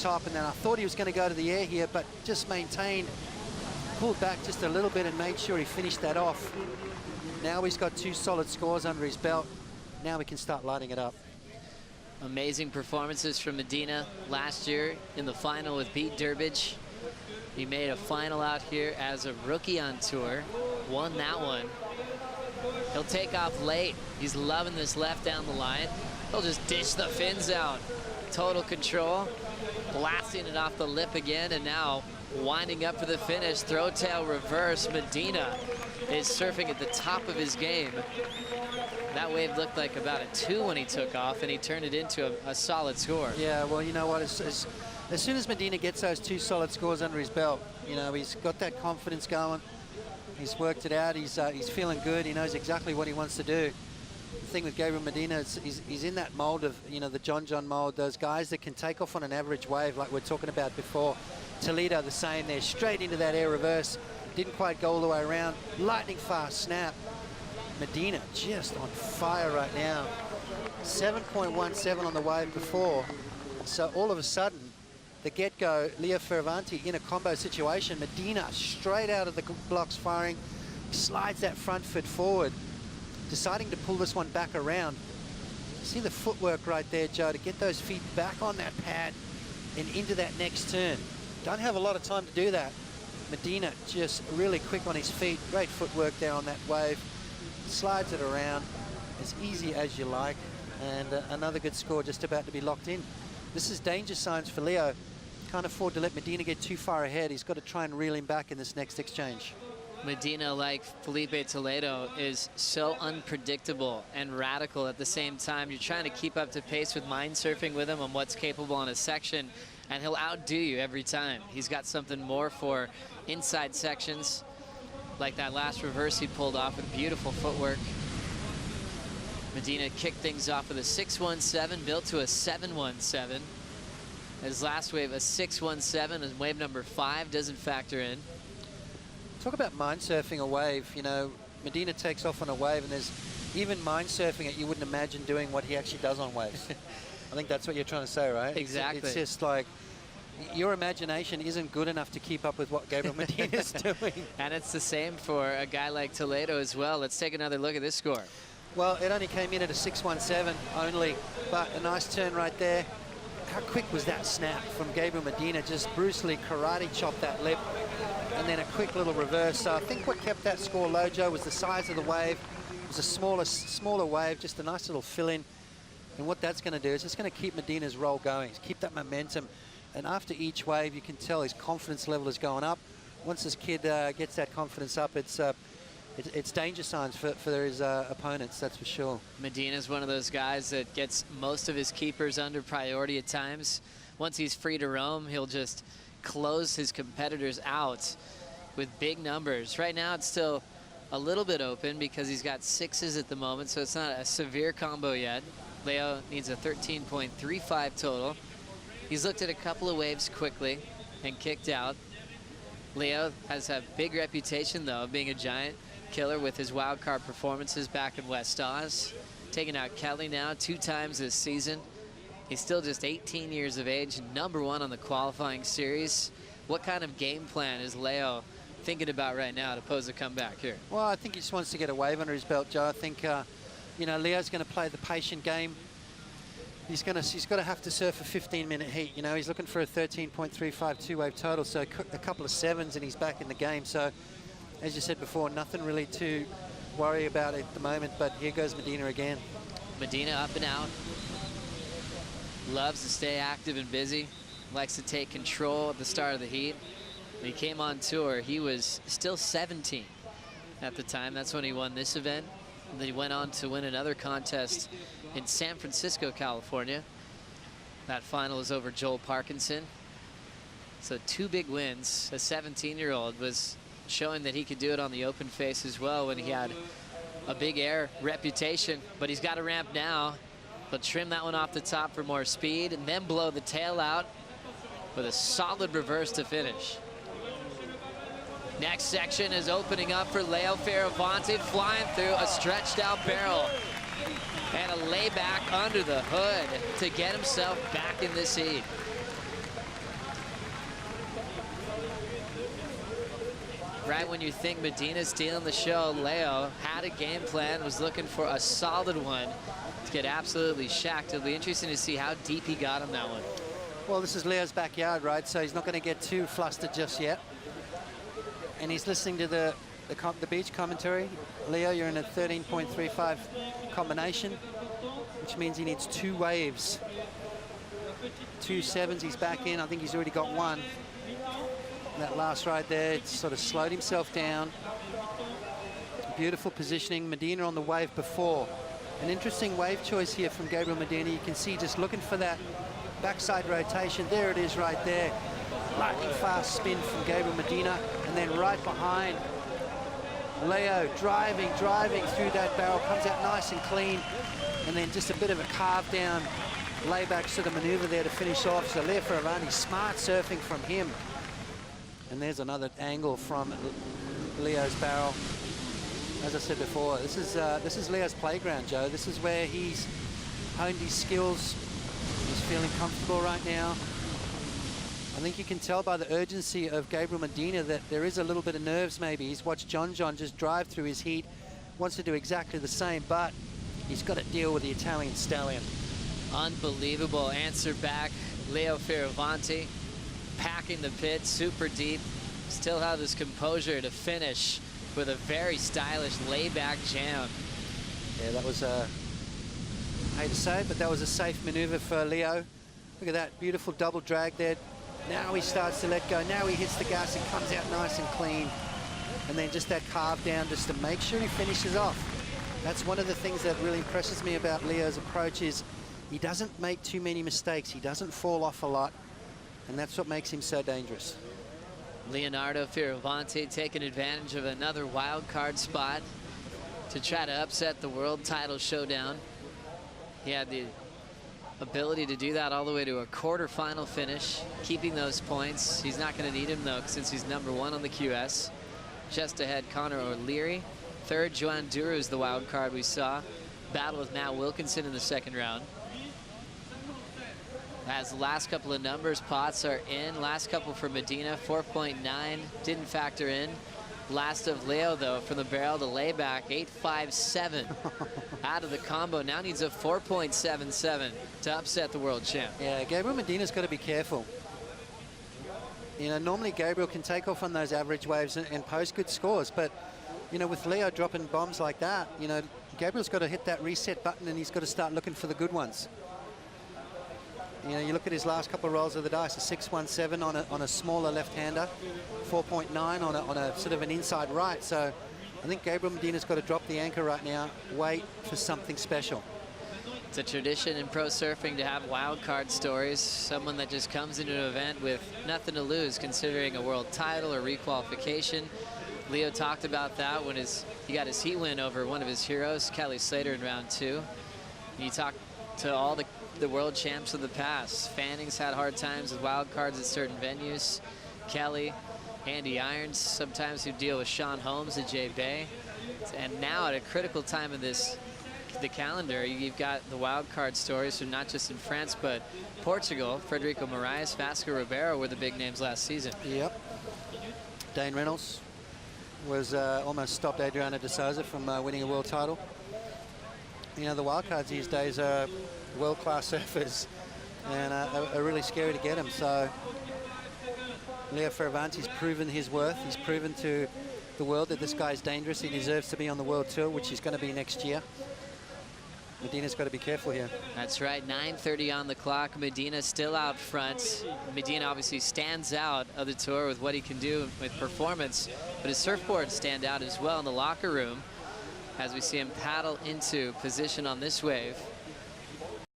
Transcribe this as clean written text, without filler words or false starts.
top, and then I thought he was going to go to the air here, but just maintained, pulled back just a little bit and made sure he finished that off. Now he's got 2 solid scores under his belt. Now we can start lighting it up. Amazing performances from Medina last year in the final with Pete Durbridge. He made a final out here as a rookie on tour, won that one. He'll take off late. He's loving this left down the line. He'll just dish the fins out. Total control, blasting it off the lip again, and now winding up for the finish. Throw tail reverse. Medina is surfing at the top of his game. That wave looked like about a 2 when he took off, and he turned it into a solid score. Yeah, well, you know what? As soon as Medina gets those 2 solid scores under his belt, you know, he's got that confidence going. He's worked it out. He's feeling good. He knows exactly what he wants to do. The thing with Gabriel Medina is he's in that mold of, you know, the John mold, those guys that can take off on an average wave like we're talking about before. Toledo the same there, straight into that air reverse. Didn't quite go all the way around. Lightning fast snap. Medina just on fire right now. 7.17 on the wave before. So all of a sudden, the get-go, Leo Fioravanti in a combo situation. Medina straight out of the blocks firing, slides that front foot forward, deciding to pull this one back around. See the footwork right there, Joe, to get those feet back on that pad and into that next turn. Don't have a lot of time to do that. Medina just really quick on his feet. Great footwork there on that wave. Slides it around as easy as you like. And another good score just about to be locked in. This is danger signs for Leo. Can't afford to let Medina get too far ahead. He's got to try and reel him back in this next exchange. Medina, like Felipe Toledo, is so unpredictable and radical at the same time. You're trying to keep up to pace with mind surfing with him on what's capable in a section, and he'll outdo you every time. He's got something more for inside sections, like that last reverse he pulled off with beautiful footwork. Medina kicked things off with a 6.17, built to a 7.17. His last wave, a 6.17, and wave number 5 doesn't factor in. Talk about mind surfing a wave. You know, Medina takes off on a wave, and there's even mind surfing it. You wouldn't imagine doing what he actually does on waves. I think that's what you're trying to say, right? Exactly. It's just like your imagination isn't good enough to keep up with what Gabriel Medina's doing. And it's the same for a guy like Toledo as well. Let's take another look at this score. Well, it only came in at a 6.17 only, but a nice turn right there. How quick was that snap from Gabriel Medina? Just Bruce Lee karate chopped that lip, and then a quick little reverse. So I think what kept that score low, Joe, was the size of the wave. It was a smaller wave, just a nice little fill-in. And what that's going to do is it's going to keep Medina's roll going, keep that momentum. And after each wave, you can tell his confidence level is going up. Once this kid gets that confidence up, it's danger signs for his opponents, that's for sure. Medina's one of those guys that gets most of his keepers under priority at times. Once he's free to roam, he'll just close his competitors out with big numbers. Right now, it's still a little bit open because he's got 6s at the moment, so it's not a severe combo yet. Leo needs a 13.35 total. He's looked at a couple of waves quickly and kicked out. Leo has a big reputation, though, of being a giant killer with his wild card performances back in West Oz. Taking out Kelly now 2 times this season. He's still just 18 years of age, #1 on the qualifying series. What kind of game plan is Leo thinking about right now to pose a comeback here? Well, I think he just wants to get a wave under his belt, Joe. I think, you know, Leo's going to play the patient game. He's got to have to surf a 15-minute heat. You know, he's looking for a 13.35 two-wave total, so a couple of 7s and he's back in the game. So, as you said before, nothing really to worry about at the moment, but here goes Medina again. Medina up and out. Loves to stay active and busy. Likes to take control at the start of the heat. When he came on tour, he was still 17 at the time. That's when he won this event. And then he went on to win another contest in San Francisco, California. That final was over Joel Parkinson. So 2 big wins. A 17-year-old was showing that he could do it on the open face as well when he had a big air reputation, but he's got to ramp now. He'll trim that one off the top for more speed and then blow the tail out with a solid reverse to finish. Next section is opening up for Leo Fioravanti, flying through a stretched out barrel and a layback under the hood to get himself back in this heat. Right when you think Medina's stealing the show, Leo had a game plan, was looking for a solid one to get absolutely shacked. It'll be interesting to see how deep he got on that one. Well, this is Leo's backyard, right? So he's not going to get too flustered just yet. And he's listening to the beach commentary. Leo, you're in a 13.35 combination, which means he needs 2 waves. 2 sevens, he's back in. I think he's already got 1. That last ride there, it sort of slowed himself down. Beautiful positioning. Medina on the wave before. An interesting wave choice here from Gabriel Medina. You can see just looking for that backside rotation. There it is right there. Lightning fast spin from Gabriel Medina. And then right behind, Leo driving through that barrel. Comes out nice and clean. And then just a bit of a carve down, layback sort of maneuver there to finish off. So Leo Fioravanti, smart surfing from him. And there's another angle from Leo's barrel. As I said before, this is Leo's playground, Joe. This is where he's honed his skills. He's feeling comfortable right now. I think you can tell by the urgency of Gabriel Medina that there is a little bit of nerves maybe. He's watched John just drive through his heat, wants to do exactly the same, but he's got to deal with the Italian stallion. Unbelievable answer back. Leo Fioravanti packing the pit super deep. Still have his composure to finish with a very stylish layback jam. Yeah, that was I hate to say it, but that was a safe maneuver for Leo. Look at that beautiful double drag there. Now he starts to let go. Now he hits the gas and comes out nice and clean. And then just that carve down just to make sure he finishes off. That's one of the things that really impresses me about Leo's approach is he doesn't make too many mistakes. He doesn't fall off a lot. And that's what makes him so dangerous. Leonardo Fioravanti taking advantage of another wild card spot to try to upset the world title showdown. He had the ability to do that all the way to a quarterfinal finish, keeping those points. He's not going to need him, though, since he's #1 on the QS. Just ahead, Connor O'Leary. Third, Joan Duru is the wild card we saw. Battle with Matt Wilkinson in the 2nd round. As the last couple of numbers, pots are in. Last couple for Medina, 4.9, didn't factor in. Last of Leo, though, from the barrel to layback, 8.57 out of the combo. Now needs a 4.77 to upset the world champ. Yeah, Gabriel Medina's got to be careful. You know, normally Gabriel can take off on those average waves and post good scores, but, you know, with Leo dropping bombs like that, you know, Gabriel's got to hit that reset button and he's got to start looking for the good ones. You know, you look at his last couple of rolls of the dice, a 6.17 on a smaller left-hander, 4.9 on a sort of an inside right. So I think Gabriel Medina's got to drop the anchor right now, wait for something special. It's a tradition in pro surfing to have wild card stories. Someone that just comes into an event with nothing to lose, considering a world title or requalification. Leo talked about that when he got his heat win over one of his heroes, Kelly Slater, in round 2. And he talked to all the world champs of the past. Fanning's had hard times with wild cards at certain venues. Kelly, Andy Irons, sometimes who deal with Sean Holmes at J Bay. And now at a critical time of the calendar, you've got the wild card stories from not just in France, but Portugal. Frederico Moraes, Vasco Ribeiro were the big names last season. Yep. Dane Reynolds was almost stopped Adriano de Souza from winning a world title. You know, the wild cards these days are world-class surfers and are really scary to get them. So Leo Fioravanti's proven his worth. He's proven to the world that this guy's dangerous. He deserves to be on the world tour, which he's going to be next year. Medina's got to be careful here. That's right, 9:30 on the clock. Medina still out front. Medina obviously stands out of the tour with what he can do with performance, but his surfboards stand out as well in the locker room as we see him paddle into position on this wave.